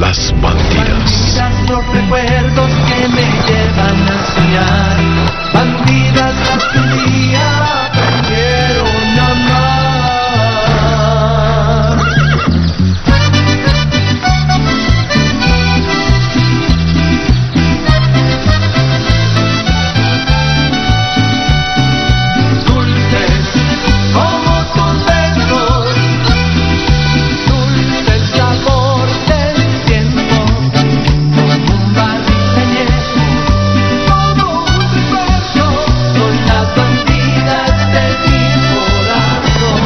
Las bandidas. Los recuerdos que me llevan a soñar. Bandidas las que un día aprendieron a amar. Dulces como tus besos, dulce el sabor del tiempo, como un barril añejo, como un recuerdo, son las bandidas de mi corazón.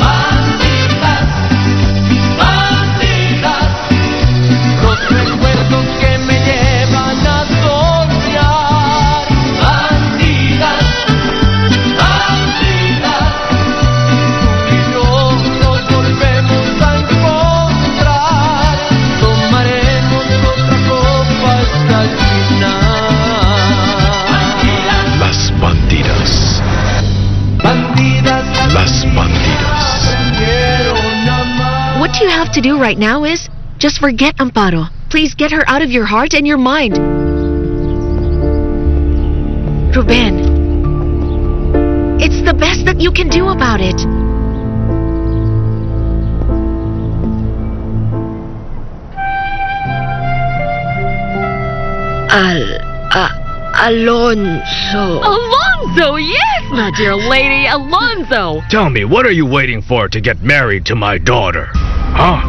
Bandidas, bandidas, los recuerdos que me llevan a soñar. Bandidas, bandidas, tú y yo nos volvemos a encontrar. Tomaremos otra copa hasta el final. Las bandidas. Bandidas, Las bandidas. aprendieron a amar. What you have to do right now is just forget Amparo. Please get her out of your heart and your mind. Ruben, it's the best that you can do about it. Alonso. Alonzo, yes, my dear lady, Alonzo. Tell me, what are you waiting for to get married to my daughter? Huh?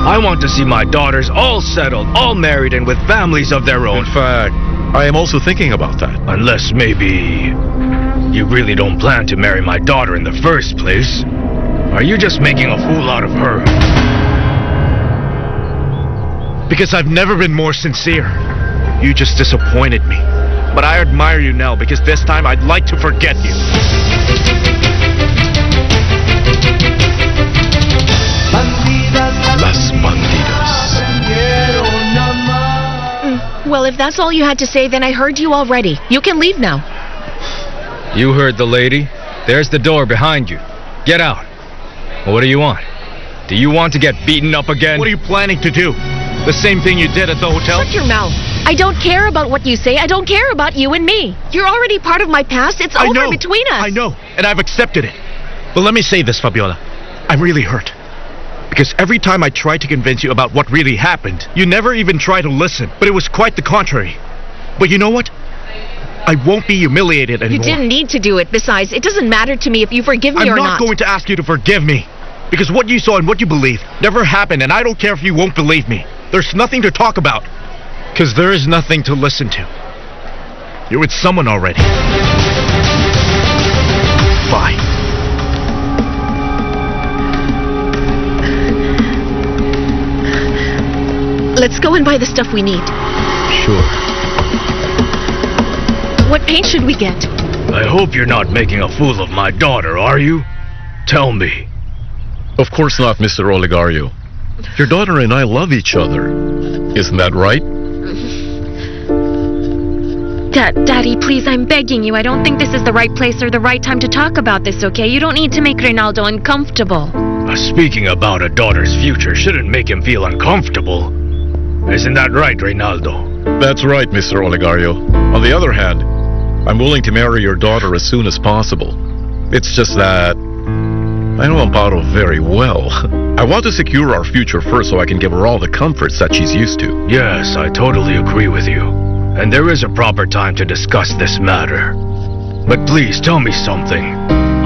I want to see my daughters all settled, all married and with families of their own. In fact, I am also thinking about that. Unless maybe you really don't plan to marry my daughter in the first place. Are you just making a fool out of her? Because I've never been more sincere. You just disappointed me. But I admire you now because this time I'd like to forget you. Las bandidas. Aprendieron a amar. Well, if that's all you had to say, then I heard you already. You can leave now. You heard the lady. There's the door behind you. Get out. What do you want? Do you want to get beaten up again? What are you planning to do? The same thing you did at the hotel? Shut your mouth. I don't care about what you say. I don't care about you and me. You're already part of my past. It's over know. between us. I know, and I've accepted it. But let me say this, Fabiola. I'm really hurt. Because every time I tried to convince you about what really happened, you never even tried to listen. But it was quite the contrary. But you know what? I won't be humiliated You anymore. didn't need to do it. Besides, it doesn't matter to me if you forgive me I'm or not going to ask you to forgive me. Because what you saw and what you believed never happened, and I don't care if you won't believe me. There's nothing to talk about. Because there is nothing to listen to. You're with someone already. Fine. Let's go and buy the stuff we need. Sure. What paint should we get? I hope you're not making a fool of my daughter, are you? Tell me. Of course not, Mr. Oligario. Your daughter and I love each other. Isn't that right? Daddy, please, I'm begging you. I don't think this is the right place or the right time to talk about this, okay? You don't need to make Reynaldo uncomfortable. Speaking about a daughter's future shouldn't make him feel uncomfortable. Isn't that right, Reynaldo? That's right, Mr. Oligario. On the other hand, I'm willing to marry your daughter as soon as possible. It's just that I know Amparo very well. I want to secure our future first so I can give her all the comforts that she's used to. Yes, I totally agree with you. And there is a proper time to discuss this matter. But please tell me something.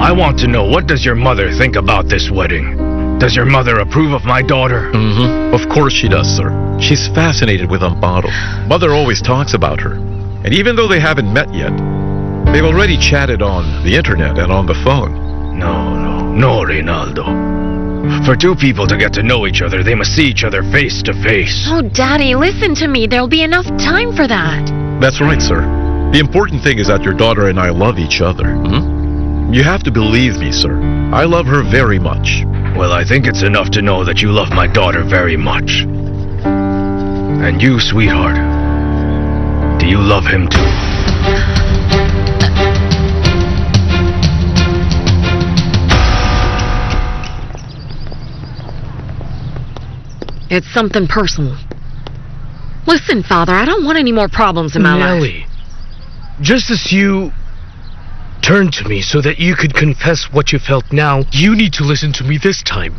I want to know, what does your mother think about this wedding? Does your mother approve of my daughter? Mm-hmm. Of course she does, sir. She's fascinated with Amparo. Mother always talks about her. And even though they haven't met yet, they've already chatted on the internet and on the phone. No, Reynaldo. For two people to get to know each other, they must see each other face to face. Oh, Daddy, listen to me. There'll be enough time for that. That's right, sir. The important thing is that your daughter and I love each other. You have to believe me, sir. I love her very much. Well, I think it's enough to know that you love my daughter very much. And you, sweetheart, do you love him too? It's something personal. Listen, Father, I don't want any more problems in my life. Nellie, just as you turned to me so that you could confess what you felt now, you need to listen to me this time.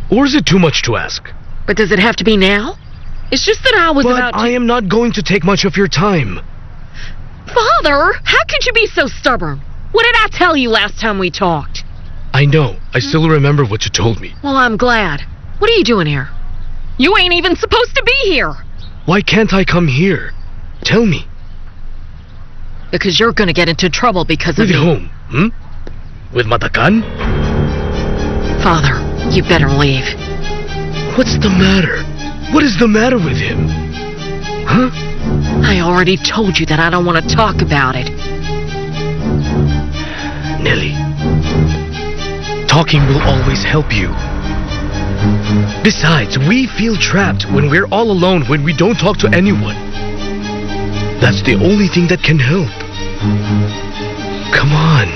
Or is it too much to ask? But does it have to be now? It's just that I was But about to... I am not going to take much of your time. Father, how could you be so stubborn? What did I tell you last time we talked? I know. I still remember what you told me. Well, I'm glad. What are you doing here? You ain't even supposed to be here. Why can't I come here? Tell me. Because you're gonna get into trouble because of With me. whom? With Matakan? Father, you better leave. What's the matter? What is the matter with him? Huh? I already told you that I don't want to talk about it. Nellie, talking will always help you. Besides, we feel trapped when we're all alone, when we don't talk to anyone. That's the only thing that can help. Come on.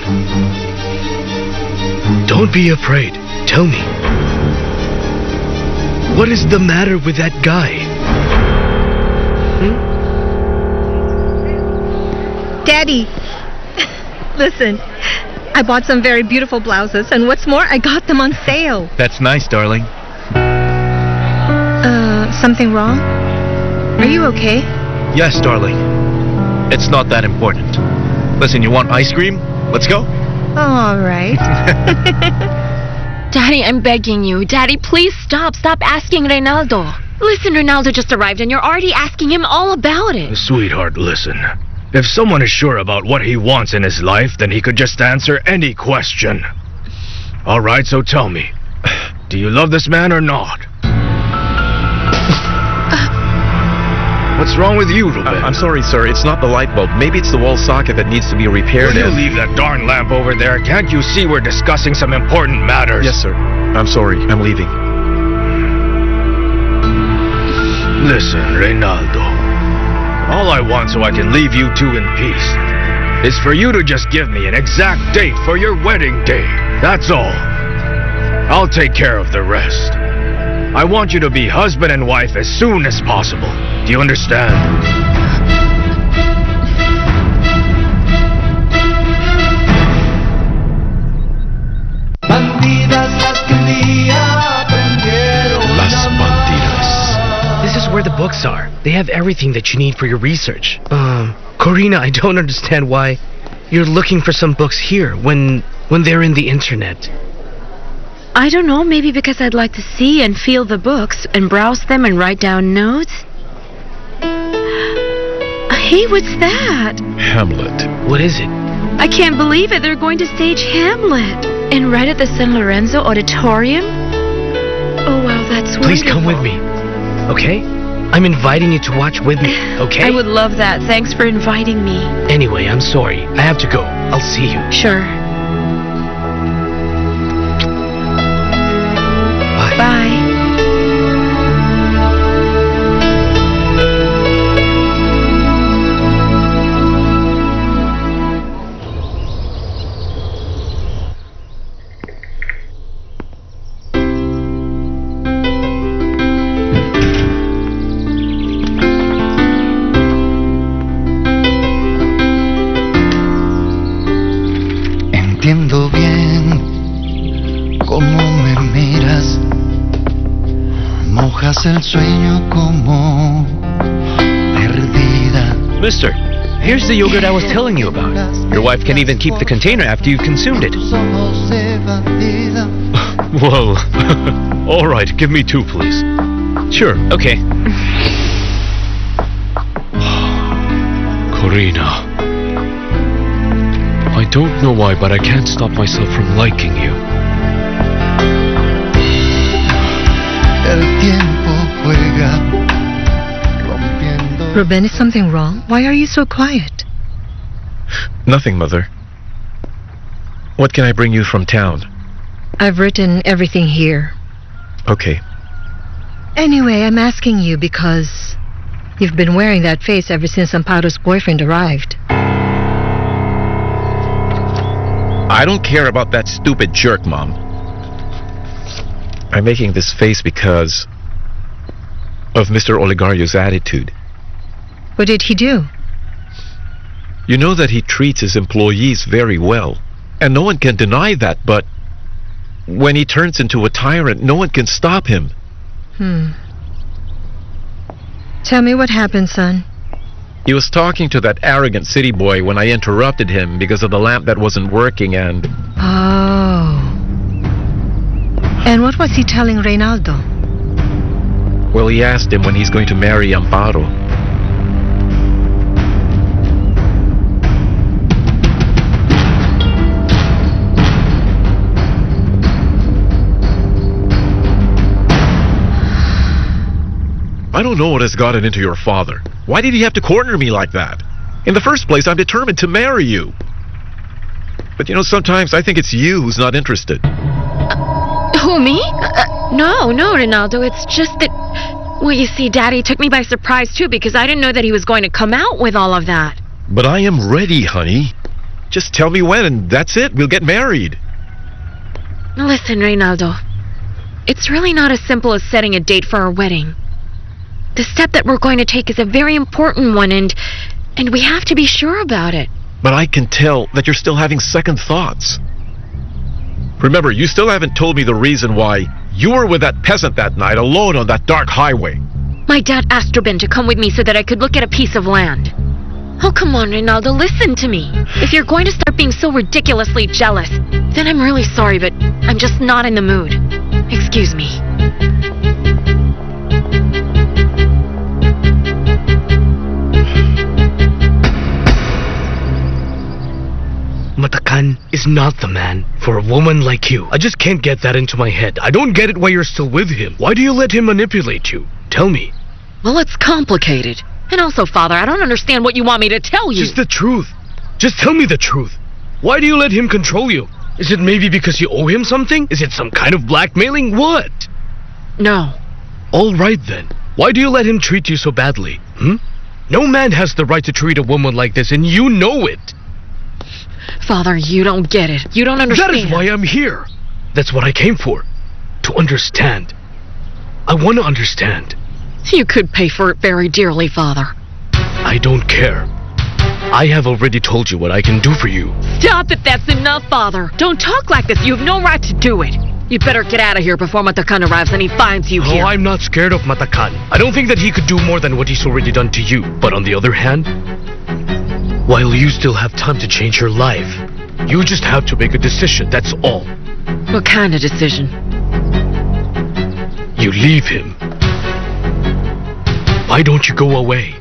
Don't be afraid. Tell me. What is the matter with that guy? Daddy, listen, I bought some very beautiful blouses, and what's more, I got them on sale. That's nice, darling. Something wrong? Are you okay? Yes, darling. It's not that important. Listen, you want ice cream? Let's go. All right. Daddy, I'm begging you. Daddy, please stop. Stop asking Reynaldo. Listen, Reynaldo just arrived and you're already asking him all about it. Sweetheart, listen. If someone is sure about what he wants in his life, then he could just answer any question. All right, so tell me. Do you love this man or not? What's wrong with you, Ruben? I'm sorry, sir. It's not the light bulb. Maybe it's the wall socket that needs to be repaired. Will you leave that darn lamp over there? Can't you see we're discussing some important matters? Yes, sir. I'm sorry. I'm leaving. Listen, Reynaldo. All I want so I can leave you two in peace is for you to just give me an exact date for your wedding day. That's all. I'll take care of the rest. I want you to be husband and wife as soon as possible. Do you understand? Bandidas las que un día aprendieron Las a amar. Bandidas. This is where the books are. They have everything that you need for your research. Corina, I don't understand why you're looking for some books here when they're in the internet. I don't know, maybe because I'd like to see and feel the books and browse them and write down notes. Hey, what's that? Hamlet. What is it? I can't believe it. They're going to stage Hamlet. And right at the San Lorenzo Auditorium? Oh, wow, that's wonderful. Please come with me. Okay? I'm inviting you to watch with me, okay? I would love that. Thanks for inviting me. Anyway, I'm sorry. I have to go. I'll see you. Sure. Bye. Bye. Entiendo bien cómo me miras, mojas el sueño como perdida. Mister, here's the yogurt I was telling you about. Your wife can even keep the container after you've consumed it. Tus ojos de bandida. Well, all right. Give me 2, please. Sure, okay. Corina. I don't know why, but I can't stop myself from liking you. El tiempo juega rompiendo. Ruben, is something wrong? Why are you so quiet? Nothing, Mother. What can I bring you from town? I've written everything here. Okay. Anyway, I'm asking you because you've been wearing that face ever since Amparo's boyfriend arrived. I don't care about that stupid jerk, Mom. I'm making this face because of Mr. Oligario's attitude. What did he do? You know that he treats his employees very well, and no one can deny that, but when he turns into a tyrant, no one can stop him. Tell me what happened, son. He was talking to that arrogant city boy when I interrupted him because of the lamp that wasn't working, and Oh. And what was he telling Reynaldo? well, he asked him when he's going to marry Amparo. I don't know what has gotten into your father. Why did he have to corner me like that? In the first place, I'm determined to marry you. But you know, sometimes I think it's you who's not interested. Who, me? No, Ronaldo. It's just that... Well, you see, Daddy took me by surprise, too, because I didn't know that he was going to come out with all of that. But I am ready, honey. Just tell me when, and that's it. We'll get married. Listen, Reynaldo. It's really not as simple as setting a date for our wedding. The step that we're going to take is a very important one, and we have to be sure about it. But I can tell that you're still having second thoughts. Remember, you still haven't told me the reason why you were with that peasant that night alone on that dark highway. My dad asked Ruben to come with me so that I could look at a piece of land. Oh, come on, Reynaldo, listen to me. If you're going to start being so ridiculously jealous, then I'm really sorry, but I'm just not in the mood. Excuse me. Matakan is not the man for a woman like you. I just can't get that into my head. I don't get it why you're still with him. Why do you let him manipulate you? Tell me. Well, it's complicated. And also, Father, I don't understand what you want me to tell you. Just the truth. Just tell me the truth. Why do you let him control you? Is it maybe because you owe him something? Is it some kind of blackmailing? What? No. All right then. Why do you let him treat you so badly? No man has the right to treat a woman like this, and you know it. Father, you don't get it. You don't understand. That is why I'm here. That's what I came for. To understand. I want to understand. You could pay for it very dearly, Father. I don't care. I have already told you what I can do for you. Stop it, that's enough, Father. Don't talk like this. You have no right to do it. You'd better get out of here before Matakan arrives and he finds you here. Oh, I'm not scared of Matakan. I don't think that he could do more than what he's already done to you. But on the other hand, while you still have time to change your life, you just have to make a decision, that's all. What kind of decision? You leave him. Why don't you go away?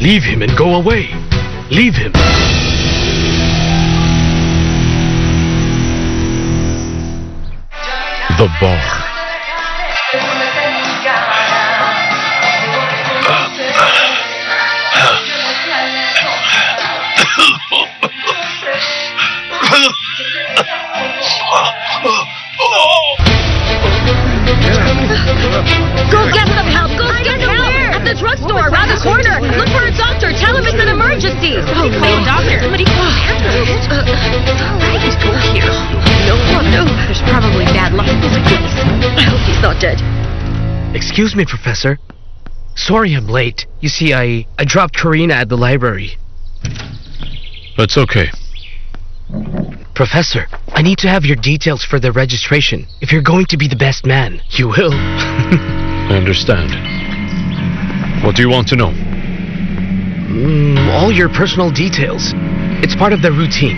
Leave him and go away. Leave him. The bar. Go get some help! Go get help! At the drugstore, around the corner! Look for a doctor! Tell him it's an emergency! Oh, no, doctor! Somebody call ambulance! Alright, go here. No. There's probably bad luck in this case. I hope he's not dead. Excuse me, Professor. Sorry I'm late. You see, I dropped Karina at the library. That's okay. Professor, I need to have your details for the registration. If you're going to be the best man, you will. I understand. What do you want to know? All your personal details. It's part of the routine.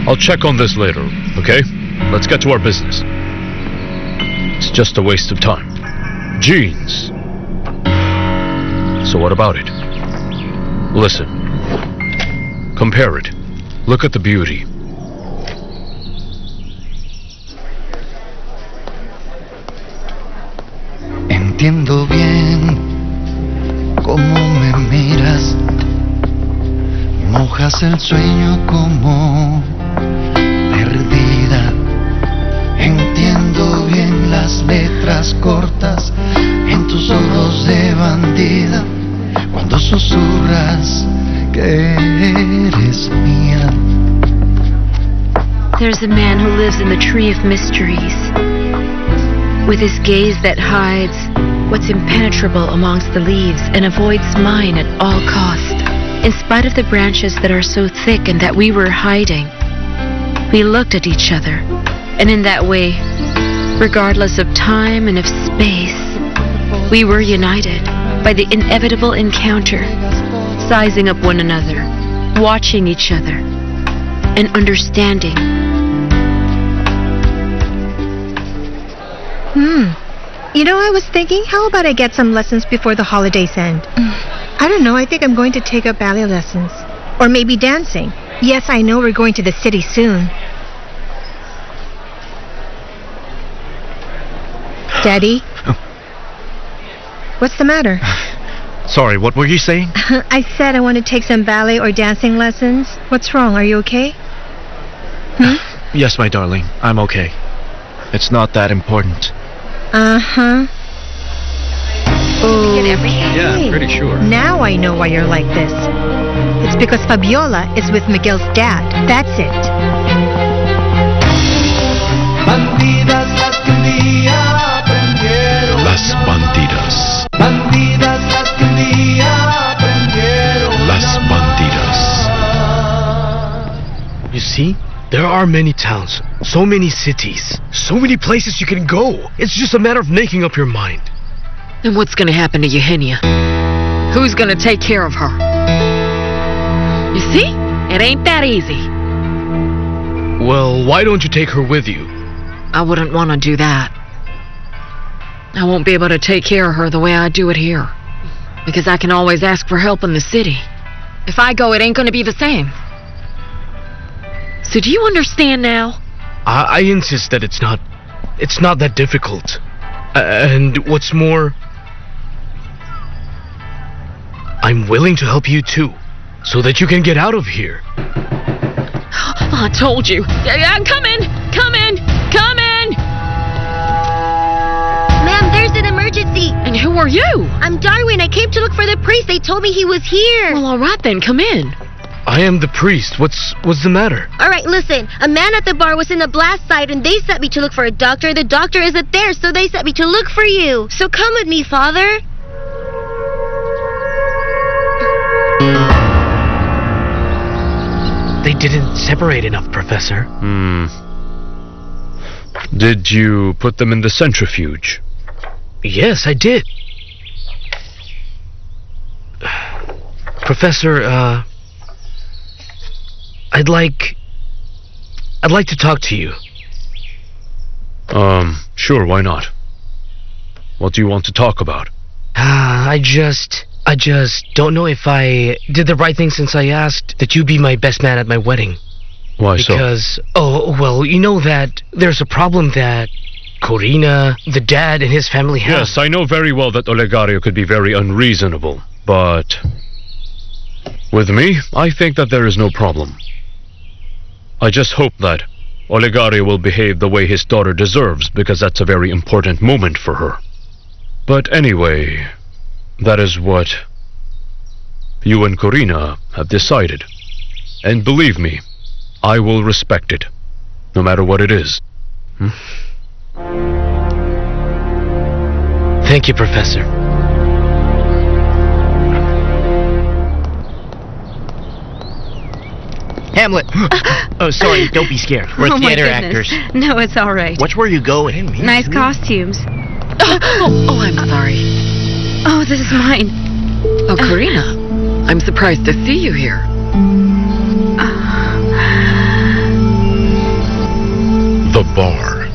I'll check on this later, okay? Let's get to our business. It's just a waste of time. Jeans. So what about it? Listen. Compare it. Look at the beauty. Entiendo bien cómo me miras, mojas el sueño como perdida. Entiendo bien las letras cortas en tus ojos de bandida, cuando susurras que eres mía. There's a man who lives in the Tree of Mysteries, with his gaze that hides what's impenetrable amongst the leaves and avoids mine at all cost. In spite of the branches that are so thick and that we were hiding, we looked at each other, and in that way, regardless of time and of space, we were united by the inevitable encounter, sizing up one another, watching each other, and understanding. You know, I was thinking, how about I get some lessons before the holidays end? I don't know, I think I'm going to take up ballet lessons. Or maybe dancing. Yes, I know we're going to the city soon. Daddy? What's the matter? Sorry, what were you saying? I said I want to take some ballet or dancing lessons. What's wrong? Are you okay? Yes, my darling, I'm okay. It's not that important. Uh-huh. Oh, Yeah, I'm pretty sure. now I know why you're like this. It's because Fabiola is with Miguel's dad. That's it. Bandidas las que un día aprendieron. Las bandidas. Bandidas las que un día aprendieron. Las bandidas. You see? There are many towns, so many cities, so many places you can go. It's just a matter of making up your mind. And what's gonna happen to Eugenia? Who's gonna take care of her? You see? It ain't that easy. Well, why don't you take her with you? I wouldn't want to do that. I won't be able to take care of her the way I do it here. Because I can always ask for help in the city. If I go, it ain't gonna be the same. So do you understand now? I insist that it's not that difficult. And what's more, I'm willing to help you too, so that you can get out of here. I told you. I'm coming! Coming! Coming! Ma'am, there's an emergency. And who are you? I'm Darwin. I came to look for the priest. They told me he was here. Well, all right then, come in. I am the priest. What's the matter? All right, listen. A man at the bar was in the blast site, and they sent me to look for a doctor. The doctor isn't there, so they sent me to look for you. So come with me, Father. They didn't separate enough, Professor. Did you put them in the centrifuge? Yes, I did. Professor, I'd like to talk to you. Sure, why not? What do you want to talk about? I just don't know if I did the right thing since I asked that you be my best man at my wedding. Why so? Because, well, you know that there's a problem that Corina, the dad, and his family have. Yes, I know very well that Olegario could be very unreasonable, but with me, I think that there is no problem. I just hope that Olegario will behave the way his daughter deserves, because that's a very important moment for her. But anyway, that is what you and Corina have decided. And believe me, I will respect it, no matter what it is. Thank you, Professor. Hamlet! Oh, sorry, don't be scared. We're Oh, my theater goodness. actors. No, it's all right. Watch where you going. Nice costumes. Oh, I'm sorry. Oh, this is mine. Oh, Karina, I'm surprised to see you here. The bar.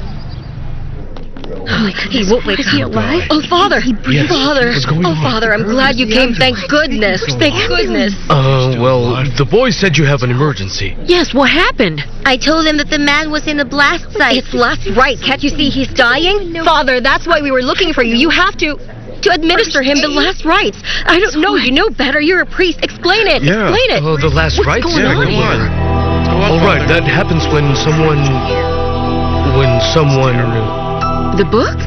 Oh my goodness, he won't wake up. Is he alive? Oh, Father! Yes. Father! What's going Oh, on? Father, I'm glad you came. Thank goodness. Thank goodness. Well, the boys said you have an emergency. Yes, what happened? I told them that the man was in the blast site. It's last right. Can't you see he's dying? Father, that's why we were looking for you. You have to administer him the last rites. I don't know. You know better. You're a priest. Explain it. Yeah. Explain it. Oh, the last What's rites? going on here? All right, that happens when someone... The book?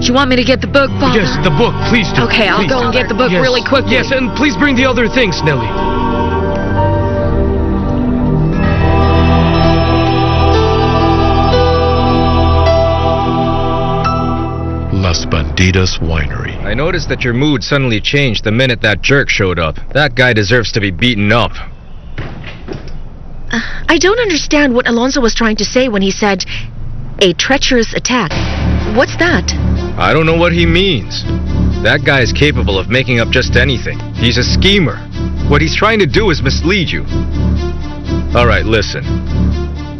Do you want me to get the book, Father? Yes, the book, please do. Okay, I'll Please. go and get the book Yes. really quickly. Yes, and please bring the other things, Nelly. Bandidas Winery. I noticed that your mood suddenly changed the minute that jerk showed up. That guy deserves to be beaten up. I don't understand what Alonso was trying to say when he said, a treacherous attack. What's that? I don't know what he means. That guy is capable of making up just anything. He's a schemer. What he's trying to do is mislead you. Alright, listen.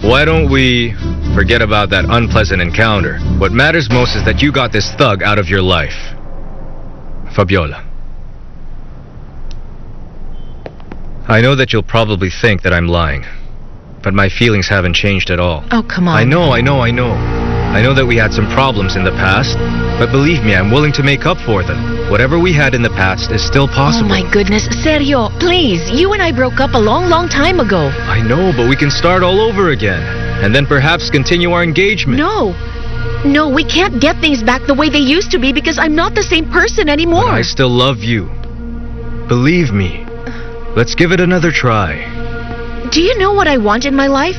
Why don't we forget about that unpleasant encounter? What matters most is that you got this thug out of your life. Fabiola. I know that you'll probably think that I'm lying, but my feelings haven't changed at all. Oh, come on. I know. I know that we had some problems in the past, but believe me, I'm willing to make up for them. Whatever we had in the past is still possible. Oh my goodness, Sergio, please. You and I broke up a long time ago. I know, but we can start all over again, and then perhaps continue our engagement. No, we can't get things back the way they used to be because I'm not the same person anymore. But I still love you. Believe me. Let's give it another try. Do you know what I want in my life?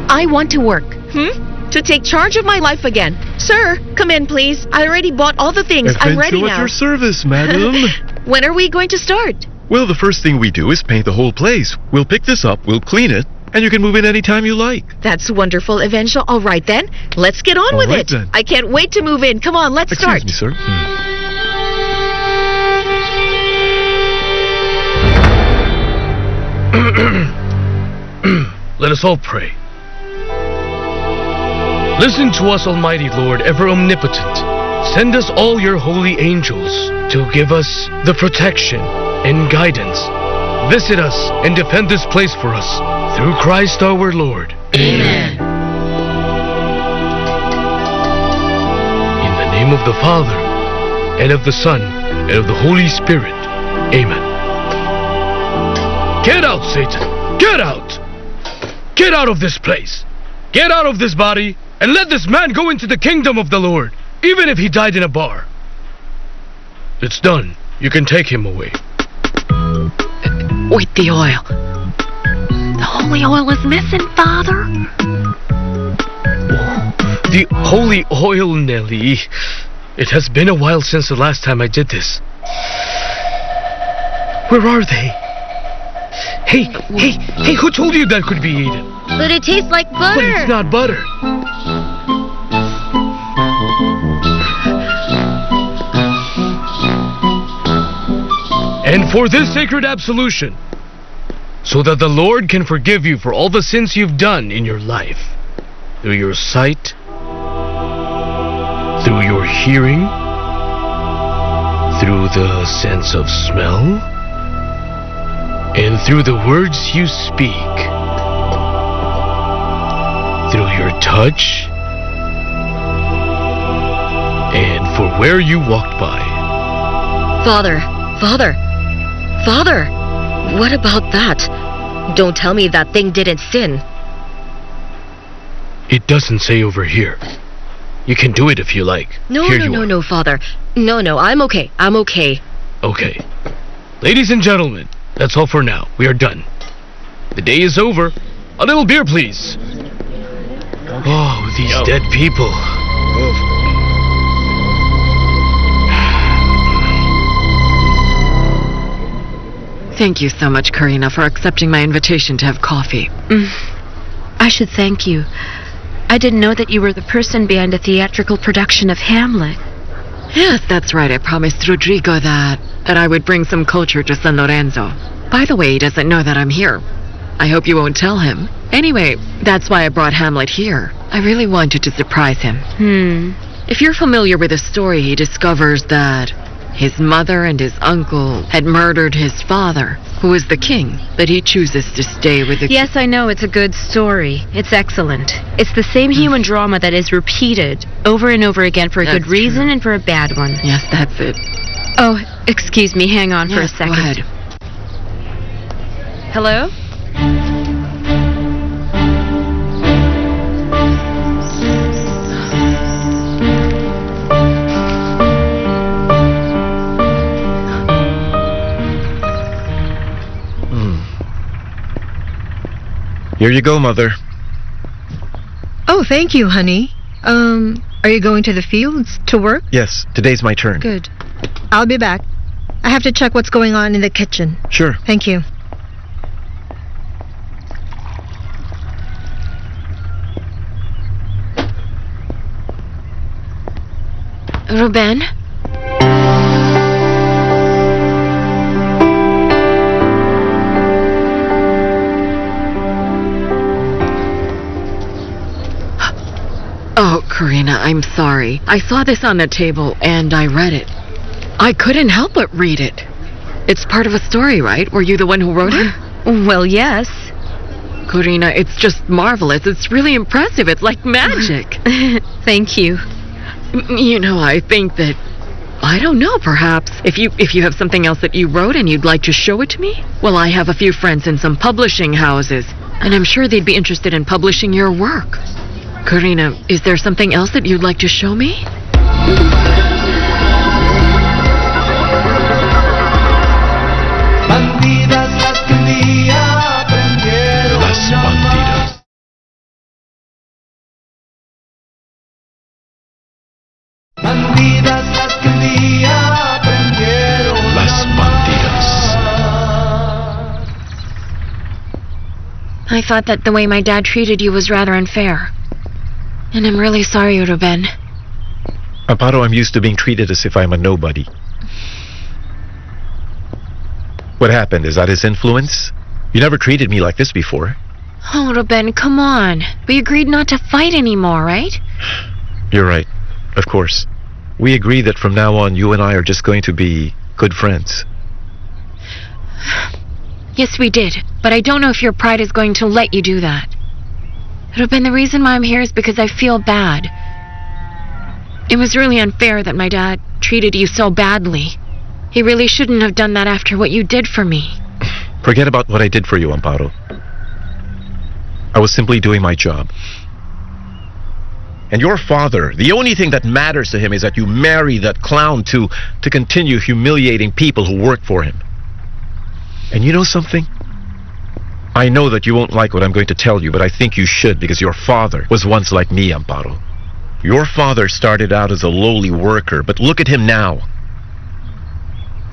I want to work. To take charge of my life again. Sir, come in, please. I already bought all the things. I'm ready at now. your service, madam. When are we going to start? Well, the first thing we do is paint the whole place. We'll pick this up, we'll clean it, and you can move in anytime you like. That's wonderful, Eventual. All right, then. Let's get on with right, it. then. I can't wait to move in. Come on, let's start. Excuse me, sir. Let us all pray. Listen to us, Almighty Lord, ever omnipotent. Send us all your holy angels to give us the protection and guidance. Visit us and defend this place for us. Through Christ our Lord. Amen. In the name of the Father, and of the Son, and of the Holy Spirit. Amen. Get out, Satan! Get out! Get out of this place! Get out of this body, and let this man go into the kingdom of the Lord, even if he died in a bar. It's done. You can take him away. Wait, the oil. The holy oil is missing, Father. The holy oil, Nelly. It has been a while since the last time I did this. Where are they? Hey, who told you that could be eaten? But it tastes like But butter. it's not butter. And for this sacred absolution, so that the Lord can forgive you for all the sins you've done in your life, through your sight, through your hearing, through the sense of smell, and through the words you speak, through your touch, and for where you walked by. Father, what about that? Don't tell me that thing didn't sin. It doesn't say over here. You can do it if you like. No, Father. No, I'm okay. Okay. Ladies and gentlemen, that's all for now. We are done. The day is over. A little beer, please. Oh, these dead people. Thank you so much, Karina, for accepting my invitation to have coffee. I should thank you. I didn't know that you were the person behind the theatrical production of Hamlet. Yes, that's right. I promised Rodrigo that I would bring some culture to San Lorenzo. By the way, he doesn't know that I'm here. I hope you won't tell him. Anyway, that's why I brought Hamlet here. I really wanted to surprise him. If you're familiar with the story, he discovers that his mother and his uncle had murdered his father, who was the king, but he chooses to stay with the Yes, I know. It's a good story. It's excellent. It's the same human drama that is repeated over and over again for a good That's reason true. and for a bad one. Yes, that's it. Oh, excuse me. Hang on for a Yes, second. Go ahead. Hello? Here you go, Mother. Oh, thank you, honey. Are you going to the fields to work? Yes, today's my turn. Good. I'll be back. I have to check what's going on in the kitchen. Sure. Thank you. Ruben? Oh, Karina, I'm sorry. I saw this on the table and I read it. I couldn't help but read it. It's part of a story, right? Were you the one who wrote it? Well, yes. Karina, it's just marvelous. It's really impressive. It's like magic. Thank you. You know, I think that, I don't know, perhaps, if you have something else that you wrote and you'd like to show it to me? Well, I have a few friends in some publishing houses, and I'm sure they'd be interested in publishing your work. Karina, is there something else that you'd like to show me? Bandidas las que un día aprendieron Las a amar. bandidas. Bandidas las que un día aprendieron Las a bandidas. amar. I thought that the way my dad treated you was rather unfair. And I'm really sorry, Ruben. Amparo, I'm used to being treated as if I'm a nobody. What happened? Is that his influence? You never treated me like this before. Oh, Ruben, come on. We agreed not to fight anymore, right? You're right. Of course. We agree that from now on, you and I are just going to be good friends. Yes, we did. But I don't know if your pride is going to let you do that. Ruben, the reason why I'm here is because I feel bad. It was really unfair that my dad treated you so badly. He really shouldn't have done that after what you did for me. Forget about what I did for you, Amparo. I was simply doing my job. And your father, the only thing that matters to him is that you marry that clown to continue humiliating people who work for him. And you know something? I know that you won't like what I'm going to tell you, but I think you should, because your father was once like me, Amparo. Your father started out as a lowly worker, but look at him now.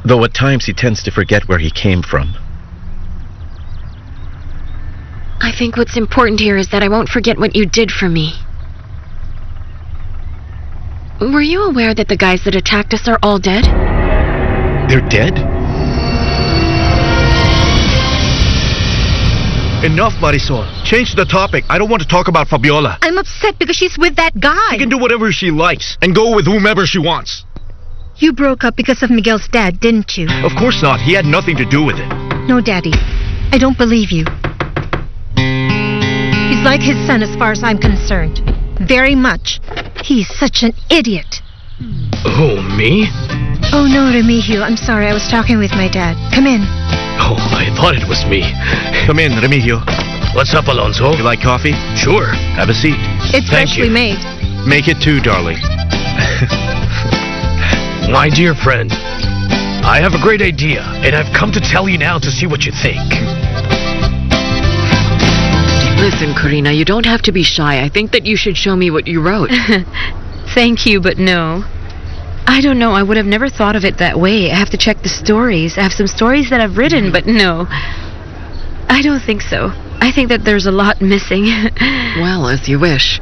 Though at times he tends to forget where he came from. I think what's important here is that I won't forget what you did for me. Were you aware that the guys that attacked us are all dead? They're dead? Enough, Marisol. Change the topic. I don't want to talk about Fabiola. I'm upset because she's with that guy. She can do whatever she likes and go with whomever she wants. You broke up because of Miguel's dad, didn't you? Of course not. He had nothing to do with it. No, Daddy. I don't believe you. He's like his son as far as I'm concerned. Very much. He's such an idiot. Oh, me? Oh, no, Remigio. I'm sorry. I was talking with my dad. Come in. Oh, I thought it was me. Come in, Remigio. What's up, Alonso? You like coffee? Sure. Have a seat. It's Thank freshly you. made. Make it two, darling. My dear friend, I have a great idea, and I've come to tell you now to see what you think. Listen, Karina, you don't have to be shy. I think that you should show me what you wrote. Thank you, but no. I don't know. I would have never thought of it that way. I have to check the stories. I have some stories that I've written, but no. I don't think so. I think that there's a lot missing. Well, as you wish.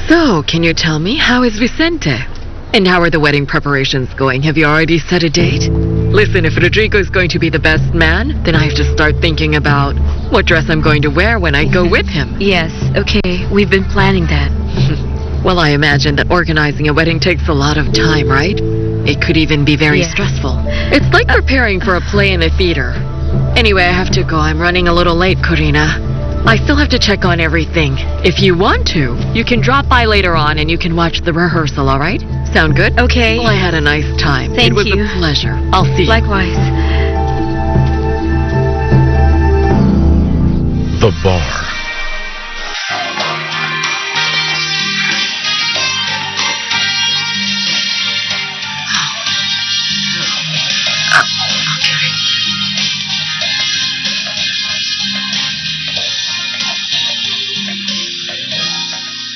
So, can you tell me, how is Vicente? And how are the wedding preparations going? Have you already set a date? Listen, if Rodrigo is going to be the best man, then I have to start thinking about what dress I'm going to wear when I go with him. Yes, okay. We've been planning that. Well, I imagine that organizing a wedding takes a lot of time, right? It could even be very Yeah. stressful. It's like preparing for a play in the theater. Anyway, I have to go. I'm running a little late, Karina. I still have to check on everything. If you want to, you can drop by later on and you can watch the rehearsal, all right? Sound good? Okay. Well, I had a nice time. Thank It was you. a pleasure. I'll see you. Likewise. The bar.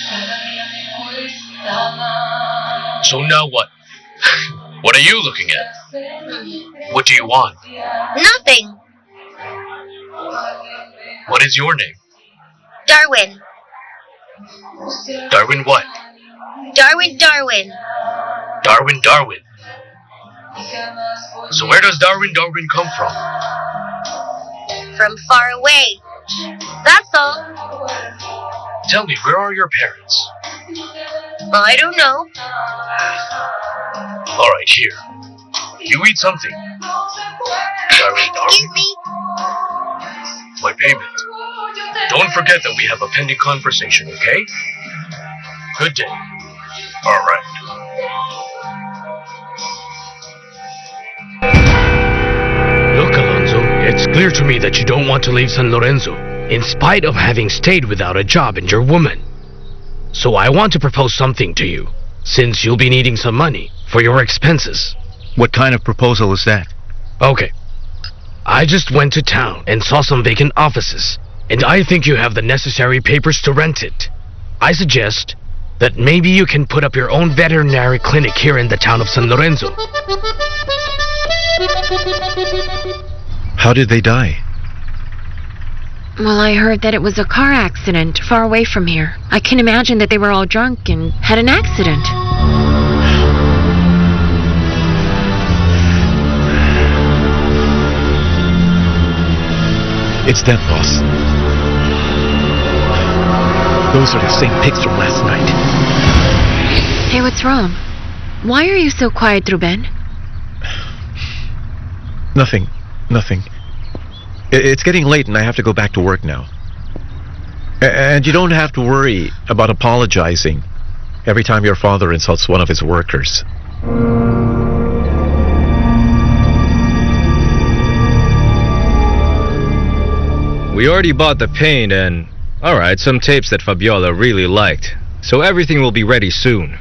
Cada día me cuesta So now what? What are you looking at? What do you want? Nothing. What is your name? Darwin. Darwin what? Darwin. Darwin. So where does Darwin come from? From far away. That's all. Tell me, where are your parents? I don't know. Alright, here. You eat something. Darwin. Excuse me. My payment. Don't forget that we have a pending conversation, okay? Good day. Alright. Look, Alonso, it's clear to me that you don't want to leave San Lorenzo, in spite of having stayed without a job and your woman. So I want to propose something to you, since you'll be needing some money for your expenses. What kind of proposal is that? Okay. I just went to town and saw some vacant offices, and I think you have the necessary papers to rent it. I suggest that maybe you can put up your own veterinary clinic here in the town of San Lorenzo. How did they die? Well, I heard that it was a car accident far away from here. I can imagine that they were all drunk and had an accident. It's them, boss. Those are the same pigs from last night. Hey, what's wrong? Why are you so quiet, Ruben? Nothing. It's getting late and I have to go back to work now. And you don't have to worry about apologizing every time your father insults one of his workers. We already bought the paint and, alright, some tapes that Fabiola really liked. So everything will be ready soon.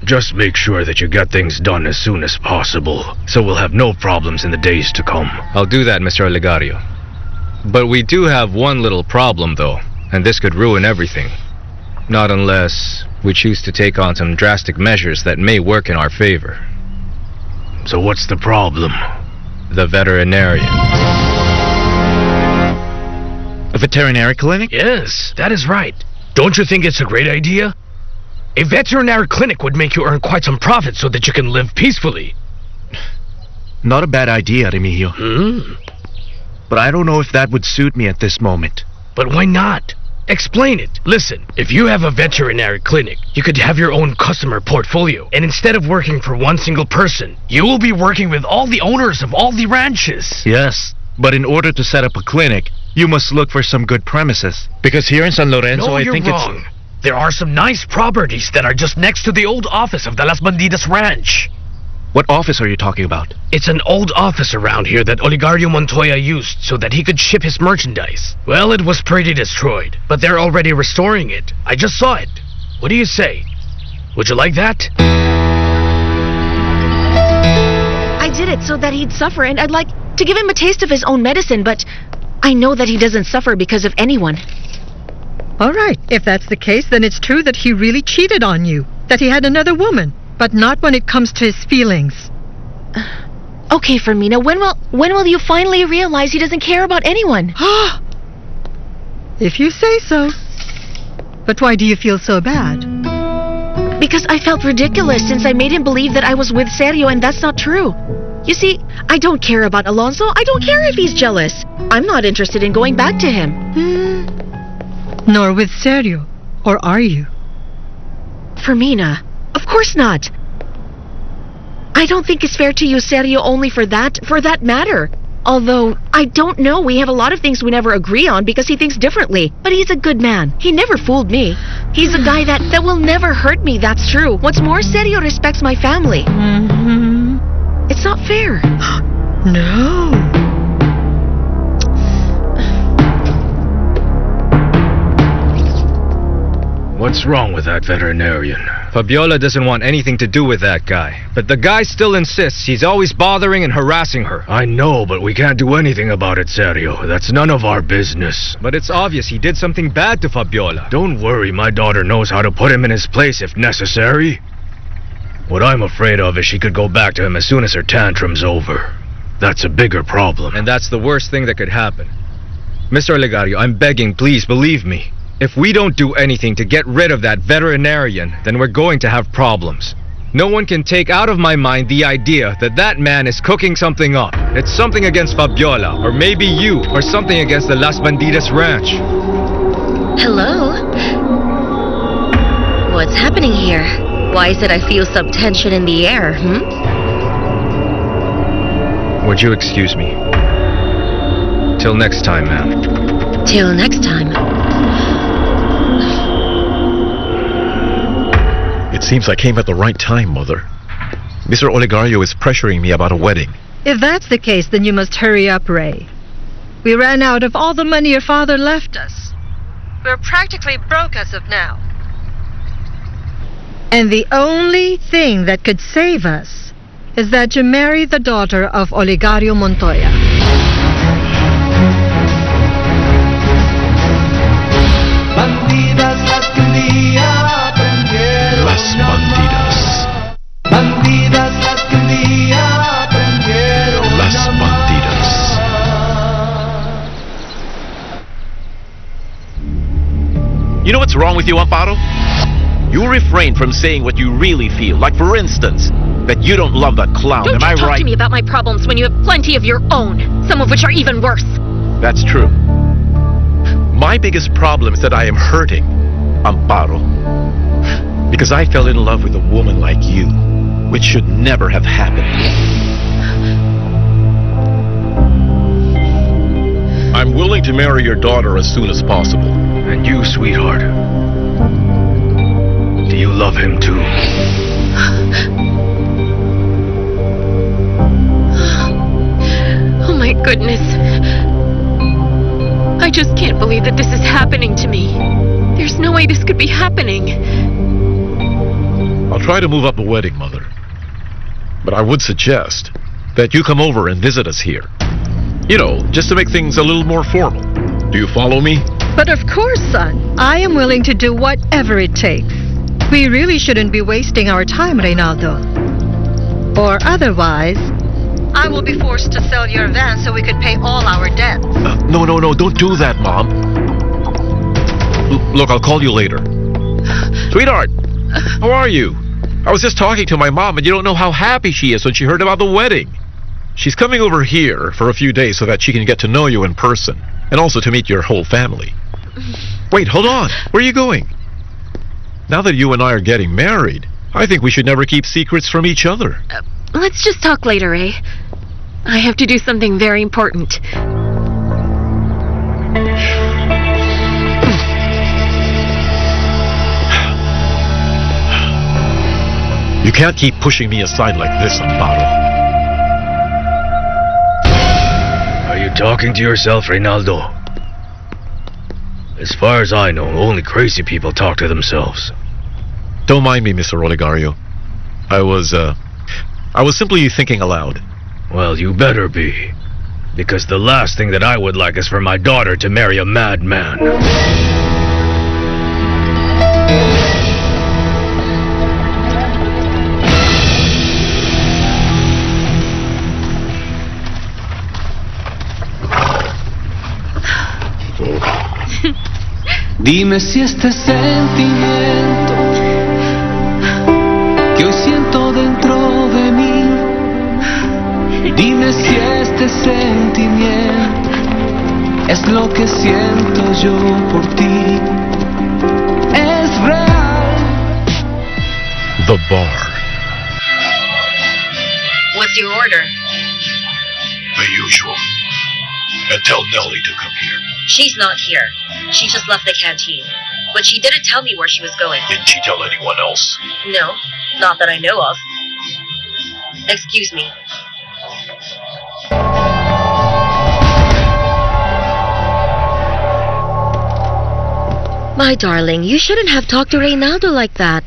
Just make sure that you get things done as soon as possible, so we'll have no problems in the days to come. I'll do that, Mr. Olegario. But we do have one little problem, though, and this could ruin everything. Not unless we choose to take on some drastic measures that may work in our favor. So what's the problem? The veterinarian. A veterinary clinic? Yes, that is right. Don't you think it's a great idea? A veterinary clinic would make you earn quite some profit so that you can live peacefully. Not a bad idea, Remigio. But I don't know if that would suit me at this moment. But why not? Explain it. Listen, if you have a veterinary clinic, you could have your own customer portfolio. And instead of working for one single person, you will be working with all the owners of all the ranches. Yes, but in order to set up a clinic, you must look for some good premises. Because here in San Lorenzo, No, I you're think wrong. There are some nice properties that are just next to the old office of the Las Bandidas ranch. What office are you talking about? It's an old office around here that Olegario Montoya used so that he could ship his merchandise. Well, it was pretty destroyed, but they're already restoring it. I just saw it. What do you say? Would you like that? I did it so that he'd suffer, and I'd like to give him a taste of his own medicine, but I know that he doesn't suffer because of anyone. All right, if that's the case, then it's true that he really cheated on you, that he had another woman, but not when it comes to his feelings. Okay, Fermina, when will you finally realize he doesn't care about anyone? If you say so. But why do you feel so bad? Because I felt ridiculous since I made him believe that I was with Sergio, and that's not true. You see, I don't care about Alonso. I don't care if he's jealous. I'm not interested in going back to him. Nor with Sergio. Or are you? Fermina, of course not. I don't think it's fair to use Sergio only for that matter. Although, I don't know, we have a lot of things we never agree on because he thinks differently. But he's a good man. He never fooled me. He's a guy that will never hurt me, that's true. What's more, Sergio respects my family. It's not fair. No. What's wrong with that veterinarian? Fabiola doesn't want anything to do with that guy. But the guy still insists. He's always bothering and harassing her. I know, but we can't do anything about it, Sergio. That's none of our business. But it's obvious he did something bad to Fabiola. Don't worry, my daughter knows how to put him in his place if necessary. What I'm afraid of is she could go back to him as soon as her tantrum's over. That's a bigger problem. And that's the worst thing that could happen. Mr. Olegario, I'm begging, please believe me. If we don't do anything to get rid of that veterinarian, then we're going to have problems. No one can take out of my mind the idea that that man is cooking something up. It's something against Fabiola, or maybe you, or something against the Las Bandidas ranch. Hello? What's happening here? Why is it I feel some tension in the air, Would you excuse me? Till next time, ma'am. Till next time. It seems I came at the right time, Mother. Mr. Olegario is pressuring me about a wedding. If that's the case, then you must hurry up, Ray. We ran out of all the money your father left us. We're practically broke as of now. And the only thing that could save us is that you marry the daughter of Olegario Montoya. Bandidas las que un día aprendieron Las a Bandidas. amar. Bandidas las que un día aprendieron Las a amar. Bandidas. You know what's wrong with you, Amparo? You refrain from saying what you really feel. Like, for instance, that you don't love that clown. Don't Am you I talk right? to me about my problems when you have plenty of your own, some of which are even worse. That's true. My biggest problem is that I am hurting, Amparo. Because I fell in love with a woman like you, which should never have happened. I'm willing to marry your daughter as soon as possible. And you, sweetheart. Do you love him too? Oh my goodness. I just can't believe that this is happening to me. There's no way this could be happening. I'll try to move up the wedding, Mother. But I would suggest that you come over and visit us here. You know, just to make things a little more formal. Do you follow me? But of course, son. I am willing to do whatever it takes. We really shouldn't be wasting our time, Reynaldo. Or otherwise, I will be forced to sell your van so we could pay all our debts. No, don't do that, Mom. Look, I'll call you later. Sweetheart, how are you? I was just talking to my mom, and you don't know how happy she is when she heard about the wedding. She's coming over here for a few days so that she can get to know you in person, and also to meet your whole family. Wait, hold on. Where are you going? Now that you and I are getting married, I think we should never keep secrets from each other. Let's just talk later, eh? I have to do something very important. You can't keep pushing me aside like this, Amparo. Are you talking to yourself, Reynaldo? As far as I know, only crazy people talk to themselves. Don't mind me, Mr. Olegario. I was simply thinking aloud. Well, you better be. Because the last thing that I would like is for my daughter to marry a madman. Dime si este sentimiento que hoy siento dentro de mí, dime si este sentimiento es lo que siento yo por ti, es real. The bar. What's your order? The usual. And tell Nellie to come here. She's not here. She just left the canteen. But she didn't tell me where she was going. Didn't she tell anyone else? No, not that I know of. Excuse me. My darling, you shouldn't have talked to Reynaldo like that.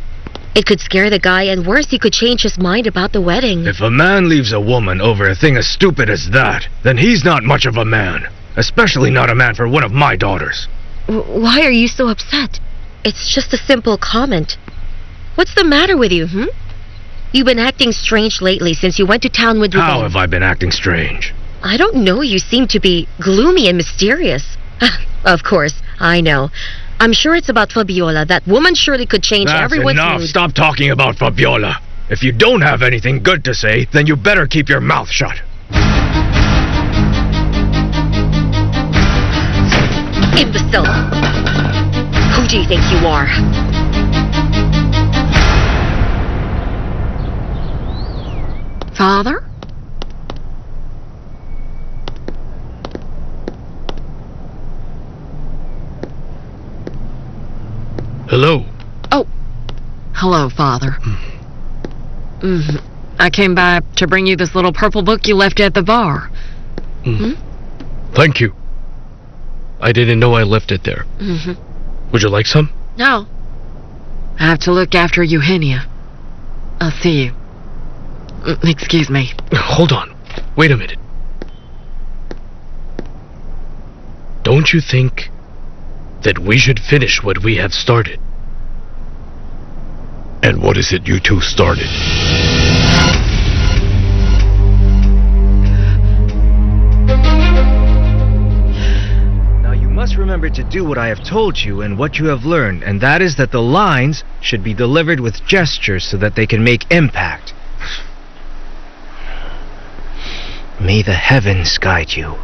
It could scare the guy, and worse, he could change his mind about the wedding. If a man leaves a woman over a thing as stupid as that, then he's not much of a man. Especially not a man for one of my daughters. Why are you so upset? It's just a simple comment. What's the matter with you, You've been acting strange lately since you went to town with How Ruben. have I been acting strange? I don't know, you seem to be gloomy and mysterious. Of course, I know. I'm sure it's about Fabiola. That woman surely could change That's everyone's enough. mood. Stop talking about Fabiola. If you don't have anything good to say, then you better keep your mouth shut. Imbecile! Who do you think you are? Father? Hello. Oh. Hello, Father. I came by to bring you this little purple book you left at the bar. Thank you. I didn't know I left it there. Would you like some? No. I have to look after Eugenia. I'll see you. Excuse me. Hold on. Wait a minute. Don't you think that we should finish what we have started? And what is it you two started? Now you must remember to do what I have told you and what you have learned, and that is that the lines should be delivered with gestures so that they can make impact. May the heavens guide you.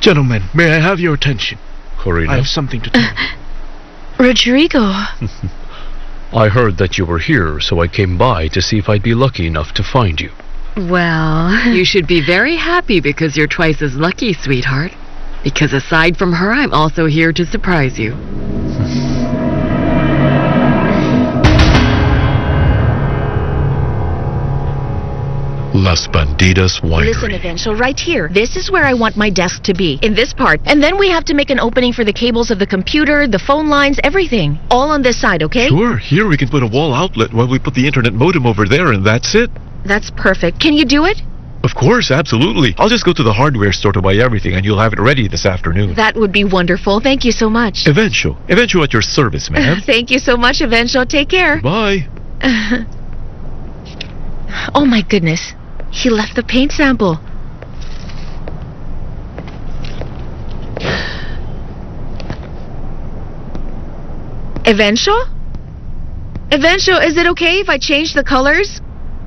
Gentlemen, may I have your attention? Corina, I have something to tell you. Rodrigo. I heard that you were here, so I came by to see if I'd be lucky enough to find you. Well, You should be very happy because you're twice as lucky, sweetheart. Because aside from her, I'm also here to surprise you. Las Bandidas Winery. Listen, Eventual, right here. This is where I want my desk to be, in this part. And then we have to make an opening for the cables of the computer, the phone lines, everything. All on this side, okay? Sure, here we can put a wall outlet while we put the internet modem over there, and that's it. That's perfect. Can you do it? Of course, absolutely. I'll just go to the hardware store to buy everything, and you'll have it ready this afternoon. That would be wonderful. Thank you so much. Eventual at your service, ma'am. Thank you so much, Eventual. Take care. Bye. Oh my goodness. He left the paint sample. Eventual? Eventual, is it okay if I change the colors?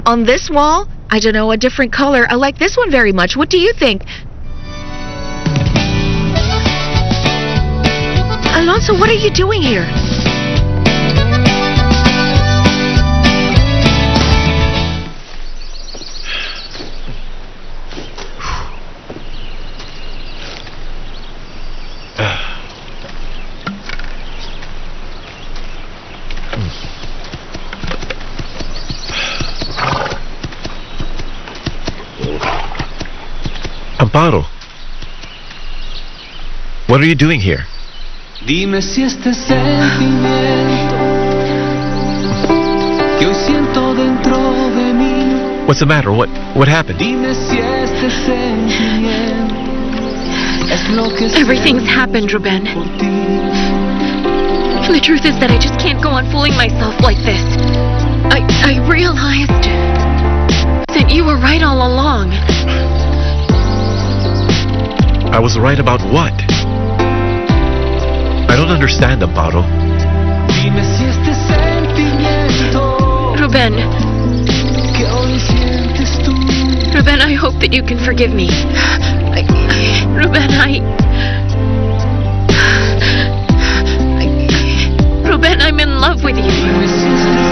On this wall? I don't know, a different color. I like this one very much. What do you think? Alonso, what are you doing here? Amparo. What are you doing here? Dime si este sentimiento que hoy siento dentro de mí. What's the matter? What happened? Dime si este sentimiento es lo que Everything's happened, Ruben. por ti. The truth is that I just can't go on fooling myself like this. I realized that you were right all along. I was right about what? I don't understand, Amparo. Dime si este sentimiento Ruben, que hoy sientes tú Ruben, I hope that you can forgive me. Ruben, Ruben, I'm in love with you. me hiciste